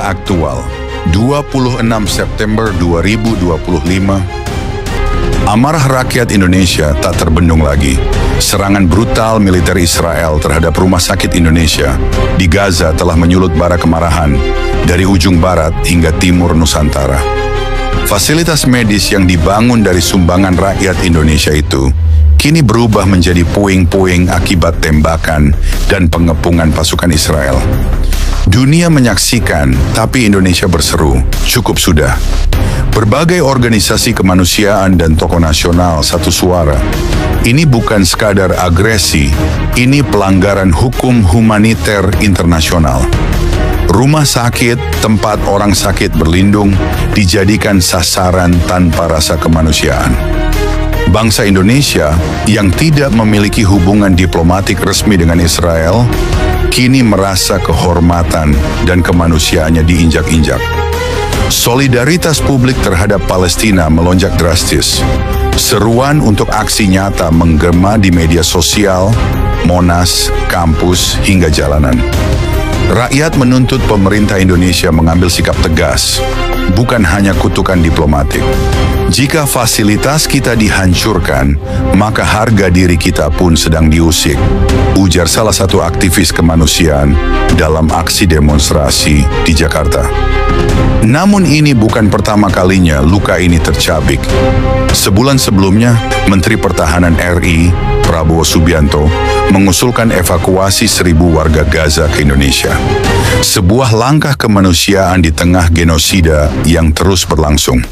Berita aktual, 26 September 2025. Amarah rakyat Indonesia tak terbendung lagi. Serangan brutal militer Israel terhadap rumah sakit Indonesia di Gaza telah menyulut bara kemarahan dari ujung barat hingga timur Nusantara. Fasilitas medis yang dibangun dari sumbangan rakyat Indonesia itu kini berubah menjadi puing-puing akibat tembakan dan pengepungan pasukan Israel. Dunia menyaksikan, tapi Indonesia berseru, cukup sudah. Berbagai organisasi kemanusiaan dan tokoh nasional satu suara. Ini bukan sekadar agresi, ini pelanggaran hukum humaniter internasional. Rumah sakit, tempat orang sakit berlindung, dijadikan sasaran tanpa rasa kemanusiaan. Bangsa Indonesia yang tidak memiliki hubungan diplomatik resmi dengan Israel, kini merasa kehormatan dan kemanusiaannya diinjak-injak. Solidaritas publik terhadap Palestina melonjak drastis. Seruan untuk aksi nyata menggema di media sosial, Monas, kampus, hingga jalanan. Rakyat menuntut pemerintah Indonesia mengambil sikap tegas, bukan hanya kutukan diplomatik. Jika fasilitas kita dihancurkan, maka harga diri kita pun sedang diusik, ujar salah satu aktivis kemanusiaan dalam aksi demonstrasi di Jakarta. Namun ini bukan pertama kalinya luka ini tercabik. Sebulan sebelumnya, Menteri Pertahanan RI, Prabowo Subianto, mengusulkan evakuasi 1.000 warga Gaza ke Indonesia. Sebuah langkah kemanusiaan di tengah genosida yang terus berlangsung,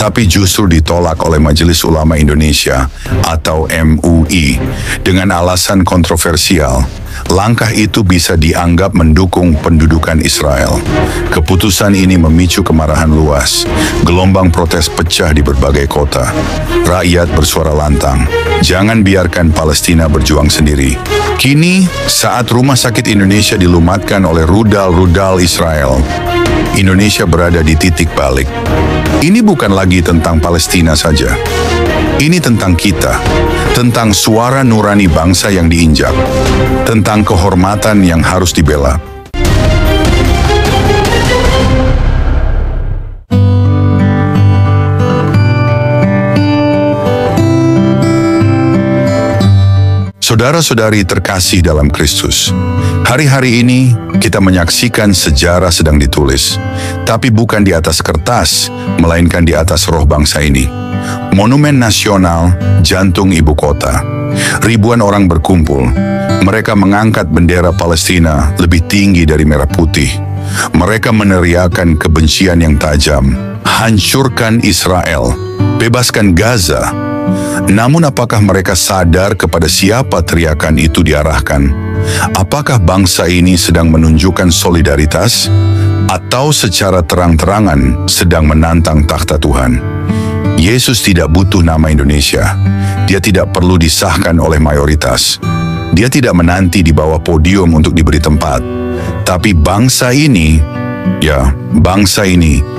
tapi justru ditolak oleh Majelis Ulama Indonesia atau MUI dengan alasan kontroversial. Langkah itu bisa dianggap mendukung pendudukan Israel. Keputusan ini memicu kemarahan luas. Gelombang protes pecah di berbagai kota. Rakyat bersuara lantang, jangan biarkan Palestina berjuang sendiri. Kini, saat rumah sakit Indonesia dilumatkan oleh rudal-rudal Israel, Indonesia berada di titik balik. Ini bukan lagi tentang Palestina saja. Ini tentang kita, tentang suara nurani bangsa yang diinjak, tentang kehormatan yang harus dibela. Saudara-saudari terkasih dalam Kristus, hari-hari ini kita menyaksikan sejarah sedang ditulis, tapi bukan di atas kertas, melainkan di atas roh bangsa ini. Monumen nasional, jantung ibu kota. Ribuan orang berkumpul. Mereka mengangkat bendera Palestina lebih tinggi dari merah putih. Mereka meneriakan kebencian yang tajam. Hancurkan Israel, bebaskan Gaza. Namun apakah mereka sadar kepada siapa teriakan itu diarahkan? Apakah bangsa ini sedang menunjukkan solidaritas? Atau secara terang-terangan sedang menantang takhta Tuhan? Yesus tidak butuh nama Indonesia. Dia tidak perlu disahkan oleh mayoritas. Dia tidak menanti di bawah podium untuk diberi tempat. Tapi bangsa ini,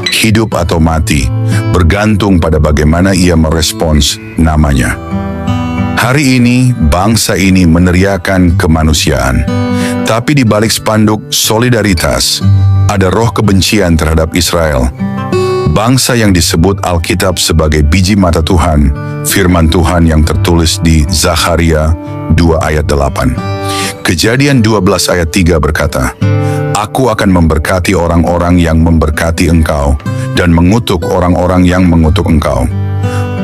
hidup atau mati, bergantung pada bagaimana ia merespons namanya. Hari ini, bangsa ini meneriakan kemanusiaan. Tapi di balik spanduk solidaritas, ada roh kebencian terhadap Israel. Bangsa yang disebut Alkitab sebagai biji mata Tuhan, firman Tuhan yang tertulis di Zakharia 2 ayat 8. Kejadian 12 ayat 3 berkata, Aku akan memberkati orang-orang yang memberkati engkau, dan mengutuk orang-orang yang mengutuk engkau.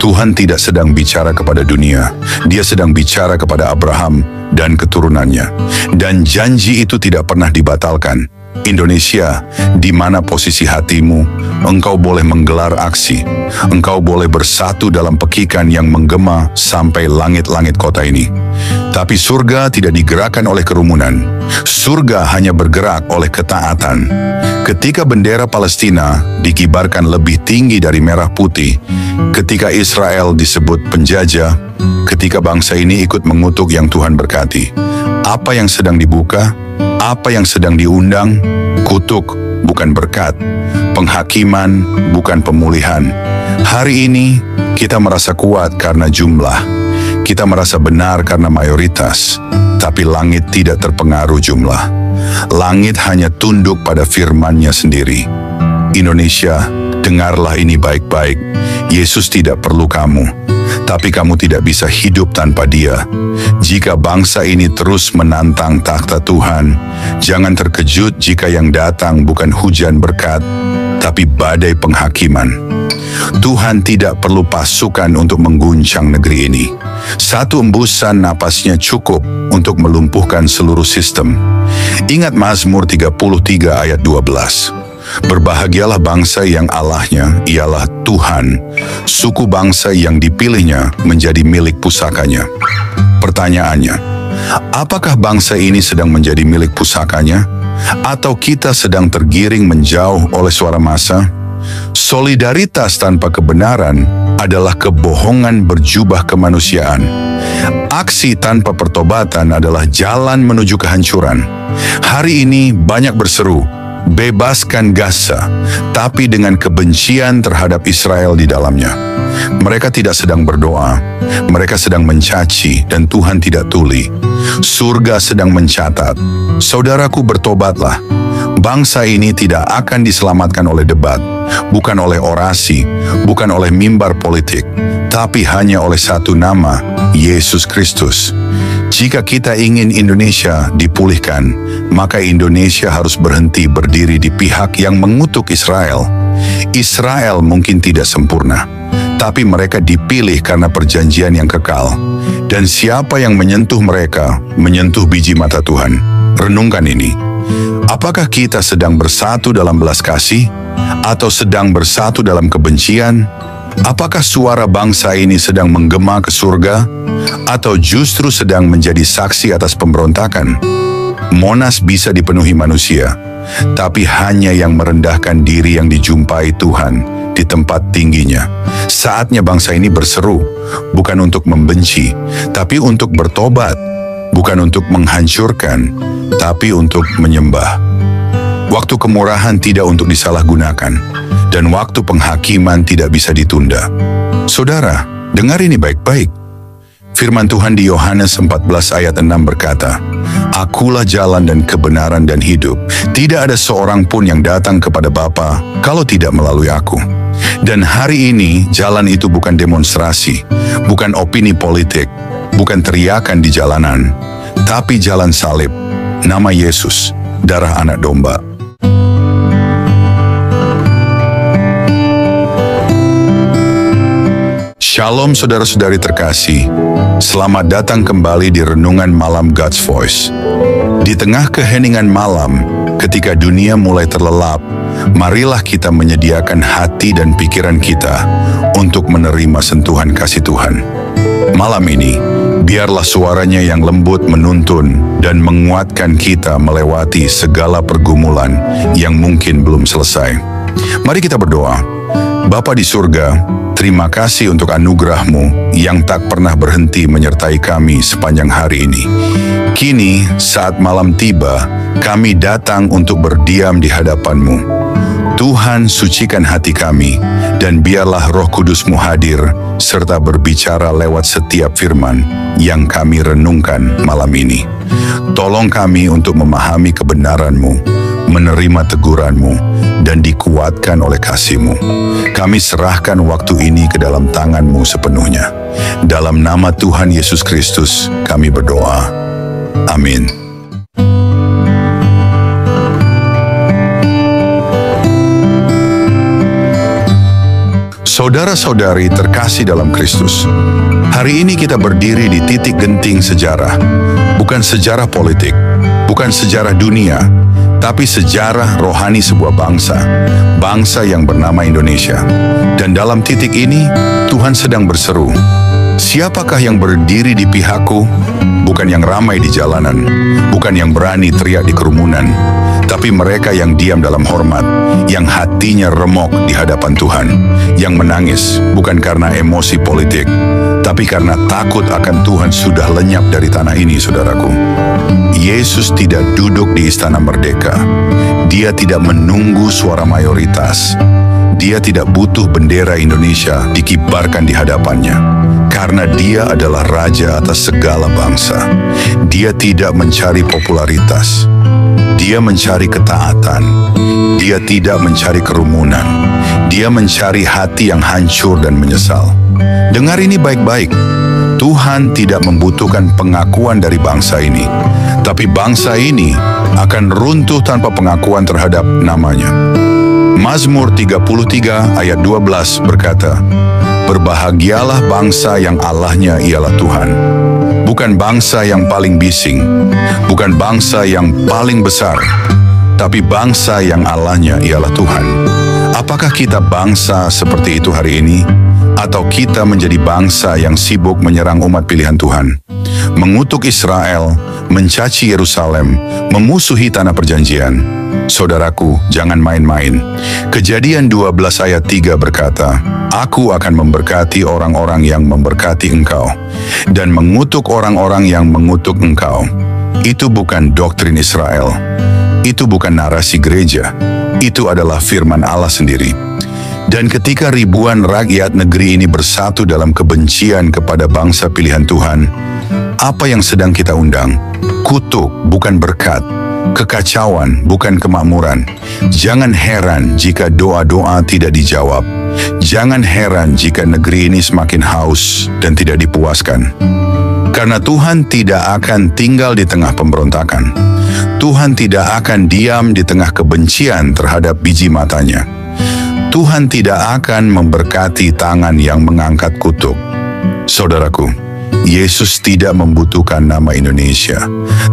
Tuhan tidak sedang bicara kepada dunia, Dia sedang bicara kepada Abraham dan keturunannya. Dan janji itu tidak pernah dibatalkan. Indonesia, di mana posisi hatimu, engkau boleh menggelar aksi. Engkau boleh bersatu dalam pekikan yang menggema sampai langit-langit kota ini. Tapi surga tidak digerakkan oleh kerumunan. Surga hanya bergerak oleh ketaatan. Ketika bendera Palestina dikibarkan lebih tinggi dari merah putih, ketika Israel disebut penjajah, ketika bangsa ini ikut mengutuk yang Tuhan berkati, apa yang sedang dibuka? Apa yang sedang diundang? Kutuk, bukan berkat. Penghakiman, bukan pemulihan. Hari ini, kita merasa kuat karena jumlah. Kita merasa benar karena mayoritas. Tapi langit tidak terpengaruh jumlah. Langit hanya tunduk pada firman-Nya sendiri. Indonesia, dengarlah ini baik-baik. Yesus tidak perlu kamu, tapi kamu tidak bisa hidup tanpa Dia. Jika bangsa ini terus menantang takhta Tuhan, jangan terkejut jika yang datang bukan hujan berkat, tapi badai penghakiman. Tuhan tidak perlu pasukan untuk mengguncang negeri ini. Satu embusan napasnya cukup untuk melumpuhkan seluruh sistem. Ingat Mazmur 33 ayat 12. Berbahagialah bangsa yang Allahnya ialah Tuhan, suku bangsa yang dipilihnya menjadi milik pusakanya. Pertanyaannya, apakah bangsa ini sedang menjadi milik pusakanya? Atau kita sedang tergiring menjauh oleh suara massa? Solidaritas tanpa kebenaran adalah kebohongan berjubah kemanusiaan. Aksi tanpa pertobatan adalah jalan menuju kehancuran. Hari ini banyak berseru, bebaskan Gaza, tapi dengan kebencian terhadap Israel di dalamnya. Mereka tidak sedang berdoa, mereka sedang mencaci dan Tuhan tidak tuli. Surga sedang mencatat, saudaraku bertobatlah. Bangsa ini tidak akan diselamatkan oleh debat, bukan oleh orasi, bukan oleh mimbar politik, tapi hanya oleh satu nama, Yesus Kristus. Jika kita ingin Indonesia dipulihkan, maka Indonesia harus berhenti berdiri di pihak yang mengutuk Israel. Israel mungkin tidak sempurna, tapi mereka dipilih karena perjanjian yang kekal. Dan siapa yang menyentuh mereka, menyentuh biji mata Tuhan. Renungkan ini. Apakah kita sedang bersatu dalam belas kasih, atau sedang bersatu dalam kebencian? Apakah suara bangsa ini sedang menggema ke surga, atau justru sedang menjadi saksi atas pemberontakan? Monas bisa dipenuhi manusia, tapi hanya yang merendahkan diri yang dijumpai Tuhan di tempat tingginya. Saatnya bangsa ini berseru, bukan untuk membenci, tapi untuk bertobat, bukan untuk menghancurkan, tapi untuk menyembah. Waktu kemurahan tidak untuk disalahgunakan, dan waktu penghakiman tidak bisa ditunda. Saudara, dengar ini baik-baik. Firman Tuhan di Yohanes 14 ayat 6 berkata, Akulah jalan dan kebenaran dan hidup. Tidak ada seorang pun yang datang kepada Bapa kalau tidak melalui aku. Dan hari ini jalan itu bukan demonstrasi, bukan opini politik, bukan teriakan di jalanan, tapi jalan salib, nama Yesus, darah anak domba. Shalom saudara-saudari terkasih, selamat datang kembali di Renungan Malam God's Voice. Di tengah keheningan malam, ketika dunia mulai terlelap, marilah kita menyediakan hati dan pikiran kita untuk menerima sentuhan kasih Tuhan. Malam ini, biarlah suaranya yang lembut menuntun dan menguatkan kita melewati segala pergumulan yang mungkin belum selesai. Mari kita berdoa. Bapa di surga, terima kasih untuk anugerah-Mu yang tak pernah berhenti menyertai kami sepanjang hari ini. Kini, saat malam tiba, kami datang untuk berdiam di hadapan-Mu. Tuhan, sucikan hati kami, dan biarlah Roh Kudus-Mu hadir, serta berbicara lewat setiap firman yang kami renungkan malam ini. Tolong kami untuk memahami kebenaran-Mu, menerima teguran-Mu, dan dikuatkan oleh kasih-Mu. Kami serahkan waktu ini ke dalam tangan-Mu sepenuhnya. Dalam nama Tuhan Yesus Kristus, kami berdoa. Amin. Saudara-saudari terkasih dalam Kristus, hari ini kita berdiri di titik genting sejarah. Bukan sejarah politik, bukan sejarah dunia, tapi sejarah rohani sebuah bangsa, bangsa yang bernama Indonesia. Dan dalam titik ini, Tuhan sedang berseru, siapakah yang berdiri di pihakku? Bukan yang ramai di jalanan, bukan yang berani teriak di kerumunan, tapi mereka yang diam dalam hormat, yang hatinya remuk di hadapan Tuhan, yang menangis bukan karena emosi politik, tapi karena takut akan Tuhan sudah lenyap dari tanah ini, saudaraku. Yesus tidak duduk di istana merdeka. Dia tidak menunggu suara mayoritas. Dia tidak butuh bendera Indonesia dikibarkan di hadapannya, karena Dia adalah Raja atas segala bangsa. Dia tidak mencari popularitas. Dia mencari ketaatan. Dia tidak mencari kerumunan. Dia mencari hati yang hancur dan menyesal. Dengar ini baik-baik. Tuhan tidak membutuhkan pengakuan dari bangsa ini. Tapi bangsa ini akan runtuh tanpa pengakuan terhadap namanya. Mazmur 33 ayat 12 berkata, "Berbahagialah bangsa yang Allahnya ialah Tuhan." Bukan bangsa yang paling bising, bukan bangsa yang paling besar, tapi bangsa yang Allahnya ialah Tuhan. Apakah kita bangsa seperti itu hari ini? Atau kita menjadi bangsa yang sibuk menyerang umat pilihan Tuhan, mengutuk Israel, mencaci Yerusalem, memusuhi tanah perjanjian? Saudaraku, jangan main-main. Kejadian 12 ayat 3 berkata, "Aku akan memberkati orang-orang yang memberkati engkau, dan mengutuk orang-orang yang mengutuk engkau." Itu bukan doktrin Israel. Itu bukan narasi gereja. Itu adalah firman Allah sendiri. Dan ketika ribuan rakyat negeri ini bersatu dalam kebencian kepada bangsa pilihan Tuhan, apa yang sedang kita undang? Kutuk, bukan berkat. Kekacauan, bukan kemakmuran. Jangan heran jika doa-doa tidak dijawab. Jangan heran jika negeri ini semakin haus dan tidak dipuaskan. Karena Tuhan tidak akan tinggal di tengah pemberontakan. Tuhan tidak akan diam di tengah kebencian terhadap biji matanya. Tuhan tidak akan memberkati tangan yang mengangkat kutuk. Saudaraku, Yesus tidak membutuhkan nama Indonesia,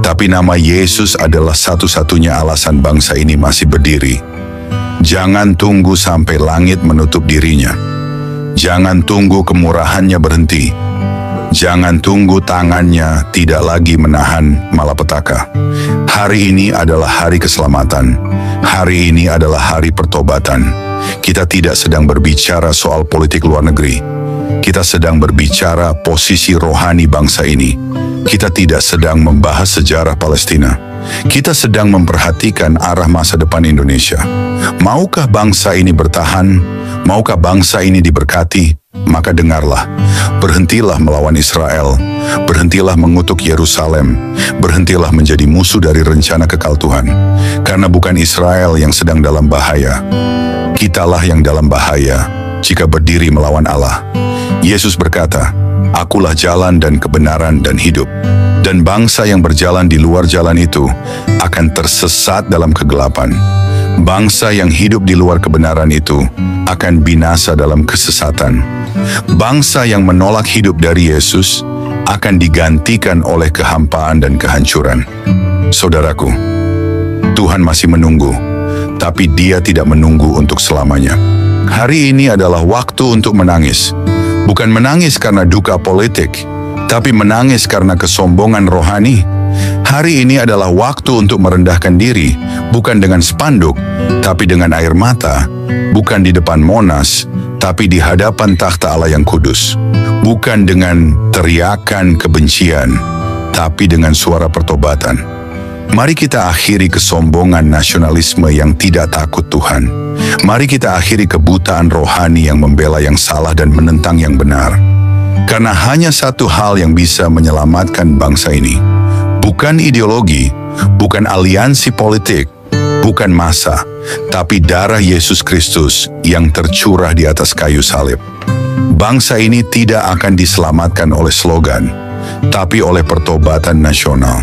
tapi nama Yesus adalah satu-satunya alasan bangsa ini masih berdiri. Jangan tunggu sampai langit menutup dirinya. Jangan tunggu kemurahannya berhenti. Jangan tunggu tangannya tidak lagi menahan malapetaka. Hari ini adalah hari keselamatan. Hari ini adalah hari pertobatan. Kita tidak sedang berbicara soal politik luar negeri. Kita sedang berbicara posisi rohani bangsa ini. Kita tidak sedang membahas sejarah Palestina. Kita sedang memperhatikan arah masa depan Indonesia. Maukah bangsa ini bertahan? Maukah bangsa ini diberkati? Maka dengarlah, berhentilah melawan Israel, berhentilah mengutuk Yerusalem, berhentilah menjadi musuh dari rencana kekal Tuhan. Karena bukan Israel yang sedang dalam bahaya, kitalah yang dalam bahaya jika berdiri melawan Allah. Yesus berkata, "Akulah jalan dan kebenaran dan hidup." Dan bangsa yang berjalan di luar jalan itu akan tersesat dalam kegelapan. Bangsa yang hidup di luar kebenaran itu akan binasa dalam kesesatan. Bangsa yang menolak hidup dari Yesus akan digantikan oleh kehampaan dan kehancuran. Saudaraku, Tuhan masih menunggu, tapi Dia tidak menunggu untuk selamanya. Hari ini adalah waktu untuk menangis. Bukan menangis karena duka politik, tapi menangis karena kesombongan rohani. Hari ini adalah waktu untuk merendahkan diri, bukan dengan spanduk, tapi dengan air mata, bukan di depan Monas, tapi di hadapan takhta Allah yang kudus. Bukan dengan teriakan kebencian, tapi dengan suara pertobatan. Mari kita akhiri kesombongan nasionalisme yang tidak takut Tuhan. Mari kita akhiri kebutaan rohani yang membela yang salah dan menentang yang benar. Karena hanya satu hal yang bisa menyelamatkan bangsa ini. Bukan ideologi, bukan aliansi politik, bukan massa, tapi darah Yesus Kristus yang tercurah di atas kayu salib. Bangsa ini tidak akan diselamatkan oleh slogan, tapi oleh pertobatan nasional.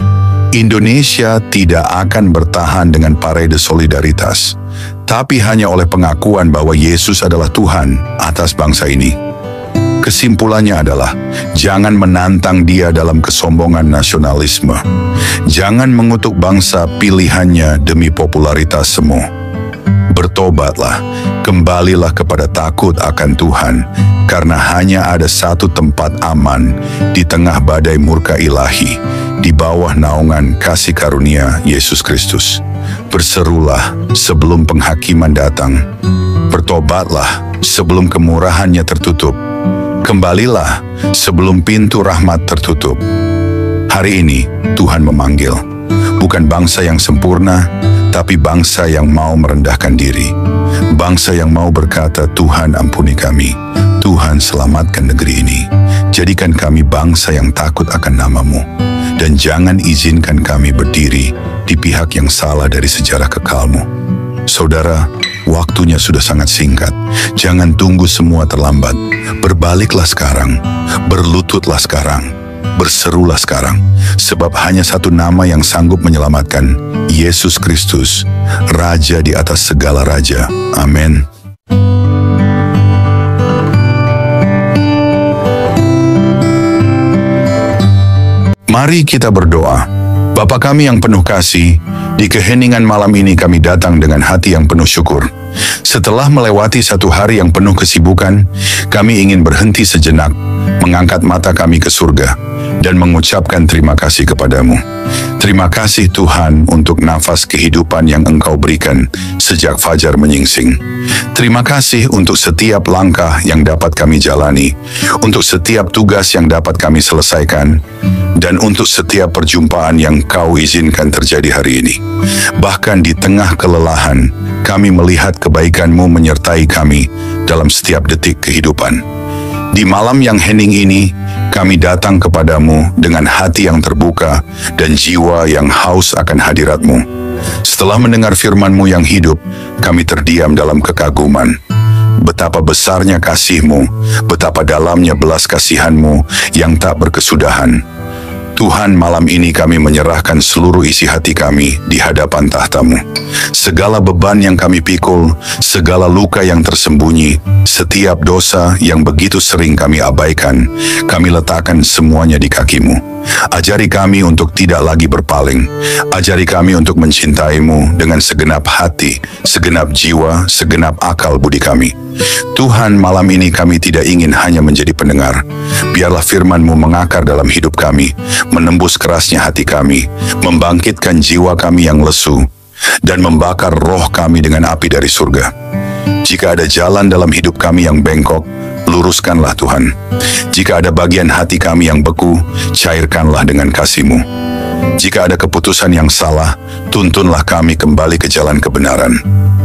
Indonesia tidak akan bertahan dengan parade solidaritas, tapi hanya oleh pengakuan bahwa Yesus adalah Tuhan atas bangsa ini. Kesimpulannya adalah, jangan menantang Dia dalam kesombongan nasionalisme. Jangan mengutuk bangsa pilihannya demi popularitas semu. Bertobatlah, kembalilah kepada takut akan Tuhan, karena hanya ada satu tempat aman di tengah badai murka ilahi, di bawah naungan kasih karunia Yesus Kristus. Berserulah sebelum penghakiman datang. Bertobatlah sebelum kemurahannya tertutup. Kembalilah sebelum pintu rahmat tertutup. Hari ini Tuhan memanggil, bukan bangsa yang sempurna, tapi bangsa yang mau merendahkan diri. Bangsa yang mau berkata, "Tuhan ampuni kami, Tuhan selamatkan negeri ini. Jadikan kami bangsa yang takut akan nama-Mu." dan jangan izinkan kami berdiri di pihak yang salah dari sejarah kekalmu. Saudara, waktunya sudah sangat singkat. Jangan tunggu semua terlambat. Berbaliklah sekarang, berlututlah sekarang, berserulah sekarang, sebab hanya satu nama yang sanggup menyelamatkan, Yesus Kristus, Raja di atas segala raja. Amin. Mari kita berdoa. Bapa kami yang penuh kasih, di keheningan malam ini kami datang dengan hati yang penuh syukur. Setelah melewati satu hari yang penuh kesibukan, kami ingin berhenti sejenak, mengangkat mata kami ke surga, dan mengucapkan terima kasih kepadamu. Terima kasih Tuhan untuk nafas kehidupan yang Engkau berikan sejak fajar menyingsing. Terima kasih untuk setiap langkah yang dapat kami jalani, untuk setiap tugas yang dapat kami selesaikan, dan untuk setiap perjumpaan yang Kau izinkan terjadi hari ini. Bahkan di tengah kelelahan, kami melihat kebaikan-Mu menyertai kami dalam setiap detik kehidupan. Di malam yang hening ini, kami datang kepadamu dengan hati yang terbuka dan jiwa yang haus akan hadirat-Mu. Setelah mendengar firman-Mu yang hidup, kami terdiam dalam kekaguman. Betapa besarnya kasih-Mu, betapa dalamnya belas kasihan-Mu yang tak berkesudahan. Tuhan, malam ini kami menyerahkan seluruh isi hati kami di hadapan tahta-Mu. Segala beban yang kami pikul, segala luka yang tersembunyi, setiap dosa yang begitu sering kami abaikan, kami letakkan semuanya di kaki-Mu. Ajari kami untuk tidak lagi berpaling. Ajari kami untuk mencintai-Mu dengan segenap hati, segenap jiwa, segenap akal budi kami. Tuhan, malam ini kami tidak ingin hanya menjadi pendengar. Biarlah firman-Mu mengakar dalam hidup kami, menembus kerasnya hati kami, membangkitkan jiwa kami yang lesu, dan membakar roh kami dengan api dari surga. Jika ada jalan dalam hidup kami yang bengkok, luruskanlah Tuhan. Jika ada bagian hati kami yang beku, cairkanlah dengan kasih-Mu. Jika ada keputusan yang salah, tuntunlah kami kembali ke jalan kebenaran.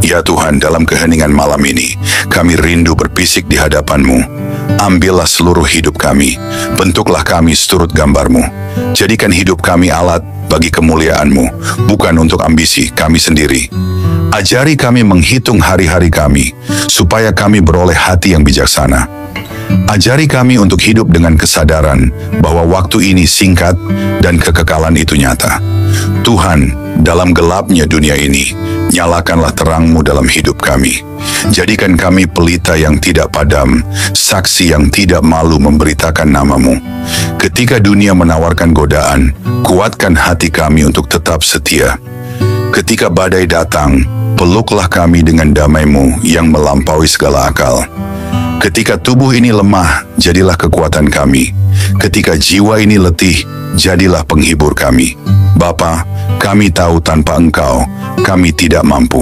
Ya Tuhan, dalam keheningan malam ini, kami rindu berbisik di hadapan-Mu. Ambillah seluruh hidup kami, bentuklah kami seturut gambar-Mu. Jadikan hidup kami alat bagi kemuliaan-Mu, bukan untuk ambisi kami sendiri. Ajari kami menghitung hari-hari kami, supaya kami beroleh hati yang bijaksana. Ajari kami untuk hidup dengan kesadaran bahwa waktu ini singkat dan kekekalan itu nyata. Tuhan, dalam gelapnya dunia ini, nyalakanlah terang-Mu dalam hidup kami. Jadikan kami pelita yang tidak padam, saksi yang tidak malu memberitakan nama-Mu. Ketika dunia menawarkan godaan, kuatkan hati kami untuk tetap setia. Ketika badai datang, peluklah kami dengan damai-Mu yang melampaui segala akal. Ketika tubuh ini lemah, jadilah kekuatan kami. Ketika jiwa ini letih, jadilah penghibur kami. Bapa, kami tahu tanpa Engkau, kami tidak mampu.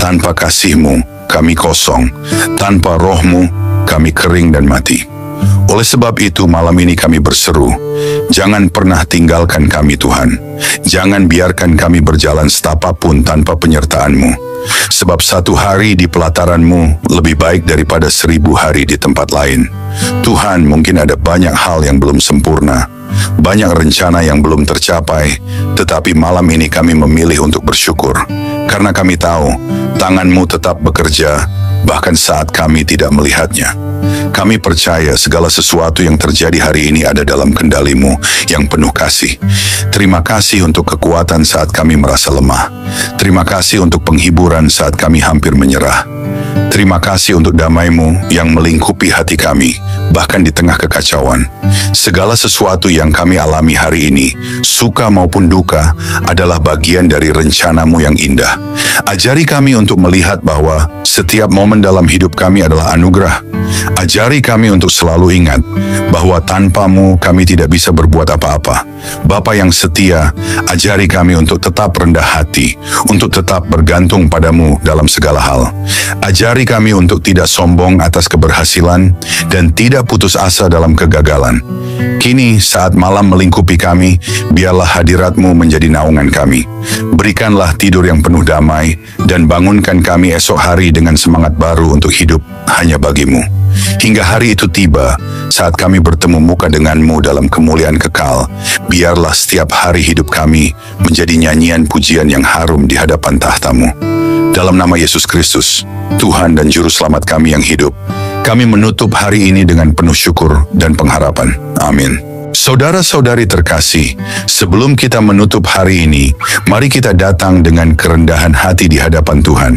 Tanpa kasih-Mu, kami kosong. Tanpa Roh-Mu, kami kering dan mati. Oleh sebab itu, malam ini kami berseru, jangan pernah tinggalkan kami Tuhan. Jangan biarkan kami berjalan setapapun tanpa penyertaan-Mu. Sebab satu hari di pelataran-Mu lebih baik daripada 1000 hari di tempat lain. Tuhan, mungkin ada banyak hal yang belum sempurna, banyak rencana yang belum tercapai, tetapi malam ini kami memilih untuk bersyukur. Karena kami tahu, tangan-Mu tetap bekerja, bahkan saat kami tidak melihatnya. Kami percaya segala sesuatu yang terjadi hari ini ada dalam kendali-Mu yang penuh kasih. Terima kasih untuk kekuatan saat kami merasa lemah. Terima kasih untuk penghiburan saat kami hampir menyerah. Terima kasih untuk damai-Mu yang melingkupi hati kami, bahkan di tengah kekacauan. Segala sesuatu yang kami alami hari ini, suka maupun duka, adalah bagian dari rencana-Mu yang indah. Ajari kami untuk melihat bahwa setiap momen dalam hidup kami adalah anugerah. Ajari kami untuk selalu ingat bahwa tanpa-Mu kami tidak bisa berbuat apa-apa. Bapa yang setia, ajari kami untuk tetap rendah hati, untuk tetap bergantung pada-Mu dalam segala hal. Ajari kami untuk tidak sombong atas keberhasilan dan tidak putus asa dalam kegagalan. Kini saat malam melingkupi kami, biarlah hadirat-Mu menjadi naungan kami. Berikanlah tidur yang penuh damai dan bangunkan kami esok hari dengan semangat baru untuk hidup hanya bagi-Mu. Hingga hari itu tiba, saat kami bertemu muka denganmu dalam kemuliaan kekal, biarlah setiap hari hidup kami menjadi nyanyian pujian yang harum di hadapan tahta-Mu. Dalam nama Yesus Kristus, Tuhan dan Juru Selamat kami yang hidup, kami menutup hari ini dengan penuh syukur dan pengharapan. Amin. Saudara-saudari terkasih, sebelum kita menutup hari ini, mari kita datang dengan kerendahan hati di hadapan Tuhan.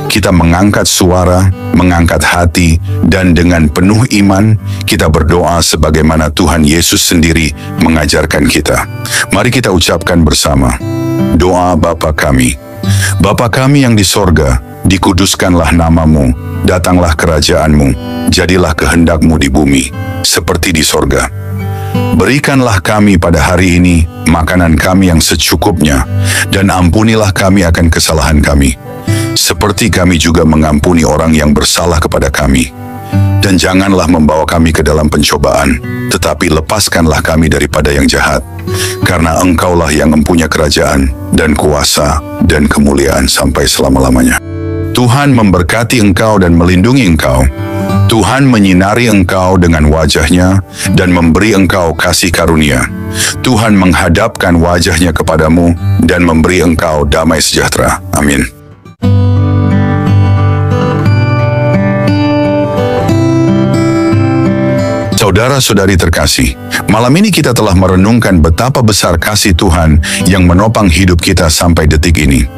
Kita mengangkat suara, mengangkat hati, dan dengan penuh iman, kita berdoa sebagaimana Tuhan Yesus sendiri mengajarkan kita. Mari kita ucapkan bersama, doa Bapa kami. Bapa kami yang di sorga, dikuduskanlah nama-Mu, datanglah kerajaan-Mu, jadilah kehendak-Mu di bumi, seperti di sorga. Berikanlah kami pada hari ini makanan kami yang secukupnya, dan ampunilah kami akan kesalahan kami, seperti kami juga mengampuni orang yang bersalah kepada kami. Dan janganlah membawa kami ke dalam pencobaan, tetapi lepaskanlah kami daripada yang jahat, karena Engkaulah yang mempunyai kerajaan, dan kuasa, dan kemuliaan sampai selama-lamanya. Tuhan memberkati engkau dan melindungi engkau. Tuhan menyinari engkau dengan wajah-Nya dan memberi engkau kasih karunia. Tuhan menghadapkan wajah-Nya kepadamu dan memberi engkau damai sejahtera. Amin. Saudara-saudari terkasih, malam ini kita telah merenungkan betapa besar kasih Tuhan yang menopang hidup kita sampai detik ini.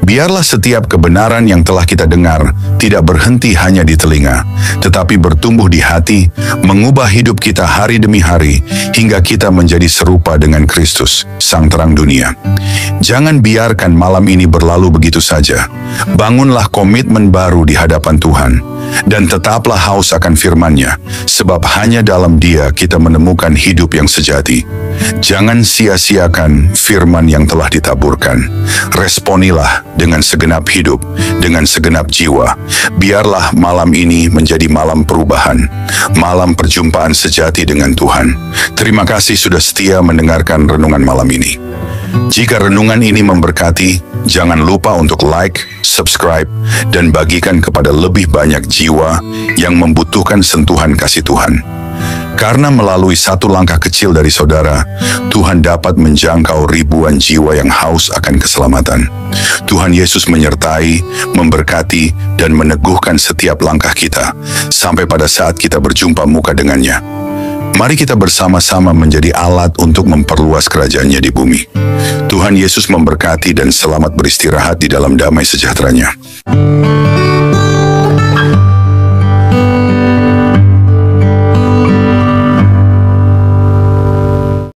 Biarlah setiap kebenaran yang telah kita dengar tidak berhenti hanya di telinga, tetapi bertumbuh di hati, mengubah hidup kita hari demi hari, hingga kita menjadi serupa dengan Kristus, Sang Terang Dunia. Jangan biarkan malam ini berlalu begitu saja. Bangunlah komitmen baru di hadapan Tuhan, dan tetaplah haus akan firman-Nya, sebab hanya dalam Dia kita menemukan hidup yang sejati. Jangan sia-siakan firman yang telah ditaburkan. Responilah dengan segenap hidup, dengan segenap jiwa. Biarlah malam ini menjadi malam perubahan, malam perjumpaan sejati dengan Tuhan. Terima kasih sudah setia mendengarkan renungan malam ini. Jika renungan ini memberkati, jangan lupa untuk like, subscribe, dan bagikan kepada lebih banyak jiwa yang membutuhkan sentuhan kasih Tuhan. Karena melalui satu langkah kecil dari saudara, Tuhan dapat menjangkau ribuan jiwa yang haus akan keselamatan. Tuhan Yesus menyertai, memberkati, dan meneguhkan setiap langkah kita, sampai pada saat kita berjumpa muka dengannya. Mari kita bersama-sama menjadi alat untuk memperluas kerajaan-Nya di bumi. Tuhan Yesus memberkati dan selamat beristirahat di dalam damai sejahtera-Nya.